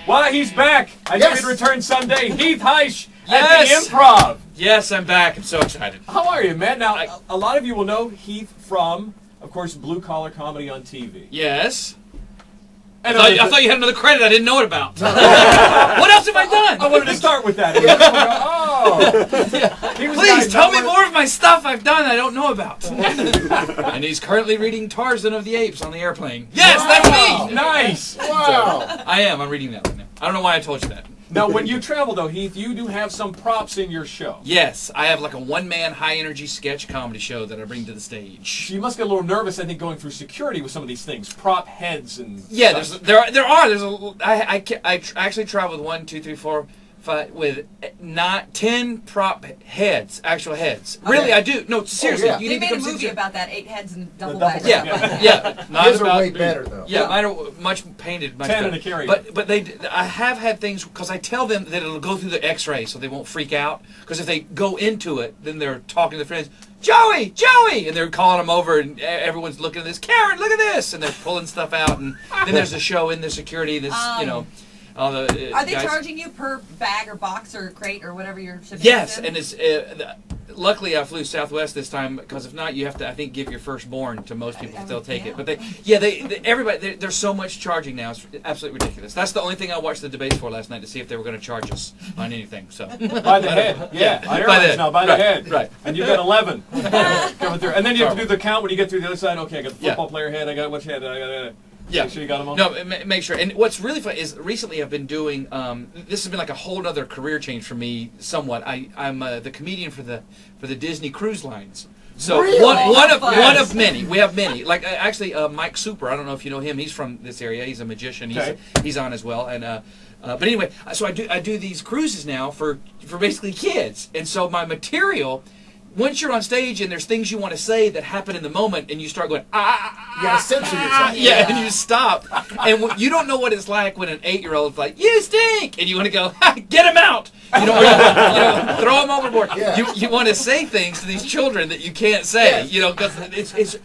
Well, he's back. I knew he'd return someday. Heath Hyche at the Improv. Yes, I'm back. I'm so excited. How are you, man? Now, a lot of you will know Heath from, of course, Blue Collar Comedy on TV. Yes. And I thought you had another credit I didn't know it about. What else have I done? I wanted to start with that. Please tell me more of my stuff I've done I don't know about. And he's currently reading Tarzan of the Apes on the airplane. Yes, that's me! Nice! Wow! So, I'm reading that right now. I don't know why I told you that. Now, when you travel, though, Heath, you do have some props in your show. Yes, I have like a one-man, high-energy sketch comedy show that I bring to the stage. So you must get a little nervous, I think, going through security with some of these things, prop heads and. Yeah, I actually travel with 1, 2, 3, 4, 5 with 10 prop heads, actual heads. Really, I do. No, seriously. You need to come see. They made a movie about that, 8 heads and double bags. Yeah. His are way better though. Yeah, mine are much painted. 10 in a carry. But I have had things because I tell them that it'll go through the X-ray, so they won't freak out. Because if they go into it, then they're talking to their friends. Joey, Joey, and they're calling them over, and everyone's looking at this. Karen, look at this, and they're pulling stuff out, and then there's a show in the security. This, all the are they charging you per bag or box or crate or whatever you're shipping? Yes, and it's luckily I flew Southwest this time because if not, you have to give your firstborn to most people if they'll take it. But everybody, there's so much charging now. It's absolutely ridiculous. That's the only thing I watched the debates for last night to see if they were going to charge us on anything. So by the head, by the head, right? And you've got 11 coming through, and then you have to do the count when you get through the other side. Okay, I got the football player head. I got which head? I got. Yeah. Make sure you got them all? No, make sure. And what's really fun is recently I've been doing, this has been like a whole other career change for me somewhat. I'm the comedian for the Disney Cruise Lines. So really? one of many. We have many. Like actually Mike Super, I don't know if you know him. He's from this area. He's a magician. He's on as well. And but anyway, so I do these cruises now for basically kids. And so my material, once you're on stage and there's things you want to say that happen in the moment and you start going, you gotta censor yourself. Yeah, and you stop. And you don't know what it's like when an 8-year-old's like, you stink! And you want to go, get him out! You know, throw him overboard. Yeah. You want to say things to these children that you can't say, because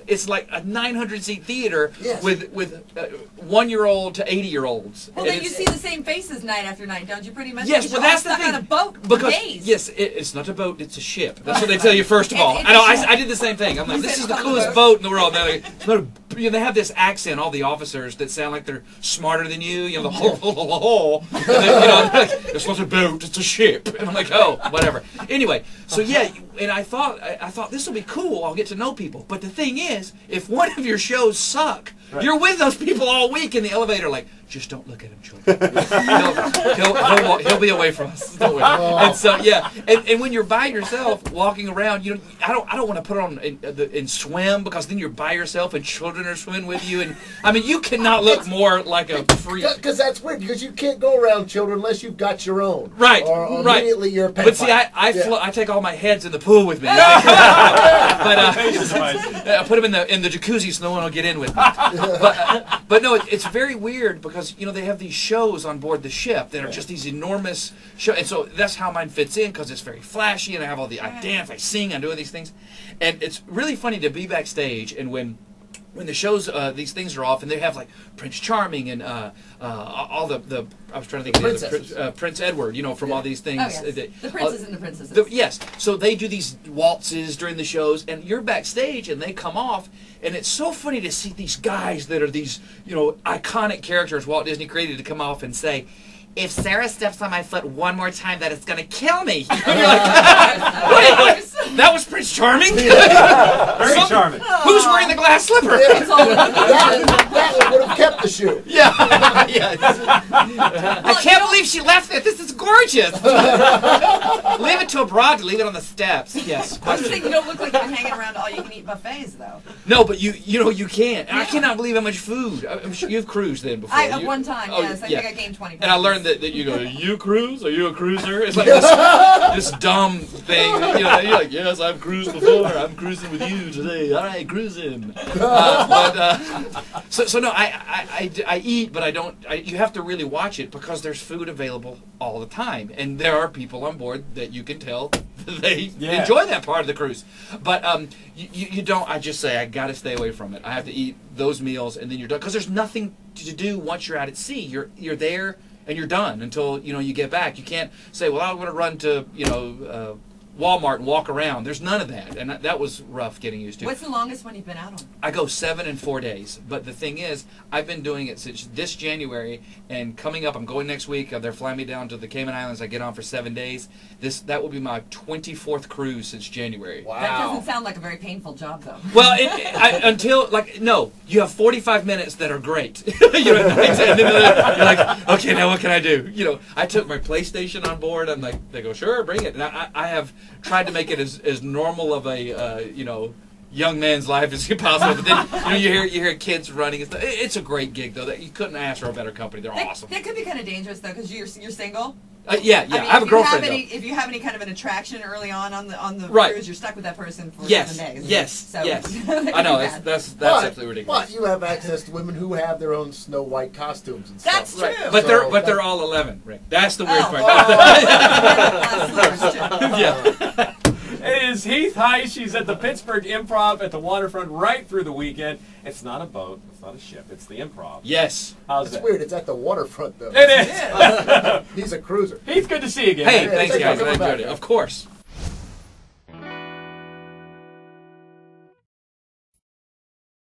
it's like a 900-seat theater with 1-year-old to 80-year-olds. Well, then you see the same faces night after night, don't you? Pretty much. Yes, but that's the thing. On a boat for days. Yes, it's not a boat; it's a ship. That's what they tell you first of all. I did the same thing. I'm like, this is the coolest boat in the world. Like, they have this accent, all the officers that sound like they're smarter than you. The whole. Like, it's not a boat; it's a ship. And I'm like, oh, whatever. Anyway, so and I thought this will be cool. I'll get to know people. But the thing is, if one of your shows suck, you're with those people all week in the elevator, like, just don't look at him, children. He'll be away from us. Don't worry. And so and when you're by yourself walking around, I don't want to put on and swim because then you're by yourself and children are swimming with you, and I mean you cannot look more like a freak. Because that's weird because you can't go around children unless you've got your own. Right. Or immediately you're a pedophile. But see, I take all my heads in the pool with me. But I put them in the jacuzzi so no one will get in with me. But no, it's very weird because they have these shows on board the ship that are just these enormous shows, and so that's how mine fits in because it's very flashy and I have all the I dance, I sing, I do all these things, and it's really funny to be backstage and when the shows these things are off and they have like Prince Charming and all the I was trying to think of Prince Edward, from all these things. Oh, yes. The princes and the princesses. Yes, so they do these waltzes during the shows, and you're backstage, and they come off, and it's so funny to see these guys that are these, iconic characters Walt Disney created to come off and say, if Sarah steps on my foot one more time, that it's going to kill me. And you're like, wait, that was Prince Charming? Very charming. Who's wearing the glass slipper? That would have kept the shoe. Yeah. I can't believe she left it. This is gorgeous. Leave it to a broad to leave it on the steps. Yes. I was thinking you don't look like you're hanging around all-you-can-eat buffets, though. No, but you can't. Yeah. I cannot believe how much food. I'm sure you've cruised then before. One time, yes. I think I gained 20 pounds. And I learned that you go, you cruise? Are you a cruiser? It's like this dumb thing. You're like, yes, I've cruised before. I'm cruising with you today. All right, cruising. So no, I eat, but I don't. You have to really watch it because there's food available all the time, and there are people on board that you can tell they enjoy that part of the cruise. But you don't. I just say I got to stay away from it. I have to eat those meals, and then you're done because there's nothing to do once you're out at sea. You're there. and you're done until you get back. You can't say, well, I'm going to run to Walmart and walk around. There's none of that, and that was rough getting used to. What's the longest one you've been out on? I go 7 and 4 days, but the thing is, I've been doing it since this January, and coming up, I'm going next week. They're flying me down to the Cayman Islands. I get on for 7 days. That will be my 24th cruise since January. Wow. That doesn't sound like a very painful job, though. Well, no, you have 45 minutes that are great. And then you're like, okay, now what can I do? I took my PlayStation on board. I'm like, they go, sure, bring it. And I have tried to make it as normal of a young man's life as possible. But then you hear kids running. It's a great gig though. That you couldn't ask for a better company. They're awesome. That could be kind of dangerous though, because you're single. Yeah. I have a girlfriend. If you have any kind of an attraction early on the right. cruise, you're stuck with that person for 7 days. Yes. So, yes. I know that's absolutely ridiculous. But you have access to women who have their own Snow White costumes and That's stuff. true. But they're all 11, Rick. That's the weird part. Yeah. It is Heath Hyche. He's at the Pittsburgh Improv at the waterfront right through the weekend. It's not a boat. It's not a ship. It's the Improv. Yes. How's It's that? weird. It's at the waterfront, though. It is. He's a cruiser. Heath, good to see you again. Hey, Yeah, thanks thanks guys. for I coming enjoyed back. it. Of course.